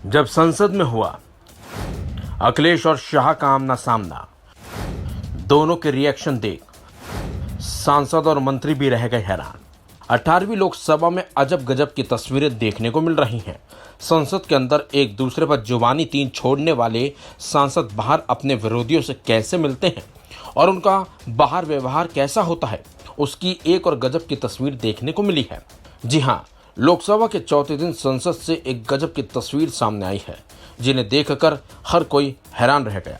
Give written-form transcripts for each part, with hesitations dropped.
जब संसद में हुआ अखिलेश और शाह का आमना सामना, दोनों के रिएक्शन देख सांसद और मंत्री भी रह गए हैरान। 18वीं लोकसभा में अजब गजब की तस्वीरें देखने को मिल रही हैं। संसद के अंदर एक दूसरे पर जुबानी तीर छोड़ने वाले सांसद बाहर अपने विरोधियों से कैसे मिलते हैं और उनका बाहर व्यवहार कैसा होता है, उसकी एक और गजब की तस्वीर देखने को मिली है। जी हाँ, लोकसभा के चौथे दिन संसद से एक गजब की तस्वीर सामने आई है, जिन्हें देखकर हर कोई हैरान रह गया।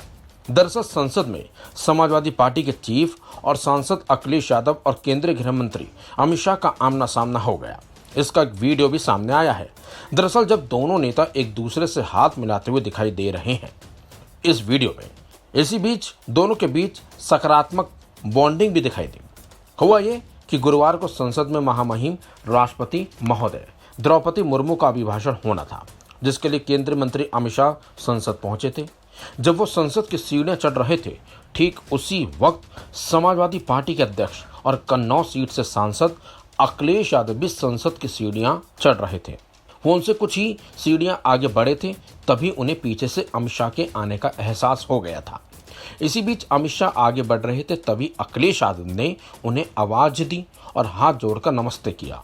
दरअसल संसद में समाजवादी पार्टी के चीफ और सांसद अखिलेश यादव और केंद्रीय गृह मंत्री अमित शाह का आमना सामना हो गया। इसका एक वीडियो भी सामने आया है। दरअसल जब दोनों नेता एक दूसरे से हाथ मिलाते हुए दिखाई दे रहे हैं इस वीडियो में, इसी बीच दोनों के बीच सकारात्मक बॉन्डिंग भी दिखाई दी। हुआ ये कि गुरुवार को संसद में महामहिम राष्ट्रपति महोदय द्रौपदी मुर्मू का अभिभाषण होना था, जिसके लिए केंद्रीय मंत्री अमित शाह संसद पहुंचे थे। जब वो संसद की सीढ़ियां चढ़ रहे थे, ठीक उसी वक्त समाजवादी पार्टी के अध्यक्ष और कन्नौज सीट से सांसद अखिलेश यादव भी संसद की सीढ़ियां चढ़ रहे थे। वो उनसे कुछ ही सीढ़ियां आगे बढ़े थे, तभी उन्हें पीछे से अमित शाह के आने का एहसास हो गया था। इसी बीच अमित शाह आगे बढ़ रहे थे, तभी अखिलेश यादव ने उन्हें आवाज दी और हाथ जोड़कर नमस्ते किया।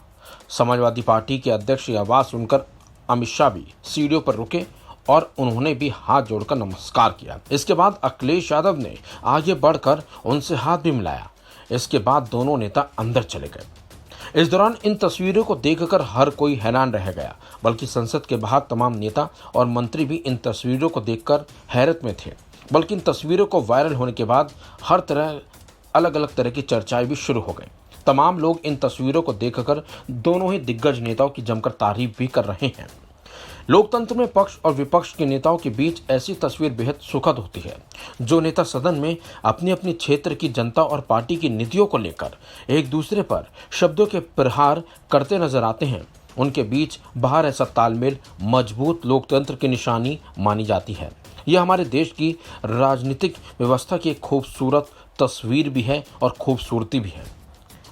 समाजवादी पार्टी के अध्यक्ष की आवाज सुनकर अमित शाह भी सीढ़ियों पर रुके और उन्होंने भी हाथ जोड़कर नमस्कार किया। इसके बाद अखिलेश यादव ने आगे बढ़कर उनसे हाथ भी मिलाया। इसके बाद दोनों नेता अंदर चले गए। इस दौरान इन तस्वीरों को देखकर हर कोई हैरान रह गया, बल्कि संसद के बाहर तमाम नेता और मंत्री भी इन तस्वीरों को देखकर हैरत में थे। बल्कि इन तस्वीरों को वायरल होने के बाद हर तरह अलग अलग तरह की चर्चाएं भी शुरू हो गई। तमाम लोग इन तस्वीरों को देखकर दोनों ही दिग्गज नेताओं की जमकर तारीफ भी कर रहे हैं। लोकतंत्र में पक्ष और विपक्ष के नेताओं के बीच ऐसी तस्वीर बेहद सुखद होती है। जो नेता सदन में अपनी अपनी क्षेत्र की जनता और पार्टी की नीतियों को लेकर एक दूसरे पर शब्दों के प्रहार करते नजर आते हैं, उनके बीच बाहर ऐसा तालमेल मजबूत लोकतंत्र की निशानी मानी जाती है। यह हमारे देश की राजनीतिक व्यवस्था की एक खूबसूरत तस्वीर भी है और खूबसूरती भी है।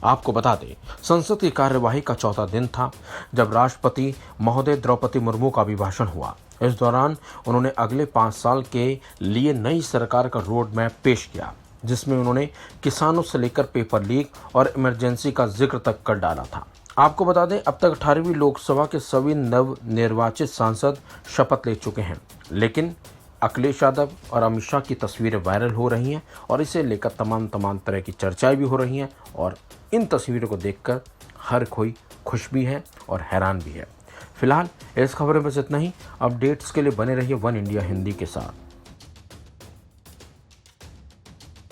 आपको बता दें, संसद की कार्यवाही का चौथा दिन था जब राष्ट्रपति महोदय द्रौपदी मुर्मू का अभिभाषण हुआ। इस दौरान उन्होंने अगले 5 साल के लिए नई सरकार का रोड मैप पेश किया, जिसमें उन्होंने किसानों से लेकर पेपर लीक और इमरजेंसी का जिक्र तक कर डाला था। आपको बता दें, अब तक 18वीं लोकसभा के सभी नव निर्वाचित सांसद शपथ ले चुके हैं, लेकिन अखिलेश यादव और अमित शाह की तस्वीरें वायरल हो रही हैं और इसे लेकर तमाम तरह की चर्चाएं भी हो रही हैं और इन तस्वीरों को देखकर हर कोई खुश भी है और हैरान भी है। फिलहाल इस खबर में बस इतना ही। अपडेट्स के लिए बने रहिए वन इंडिया हिंदी के साथ।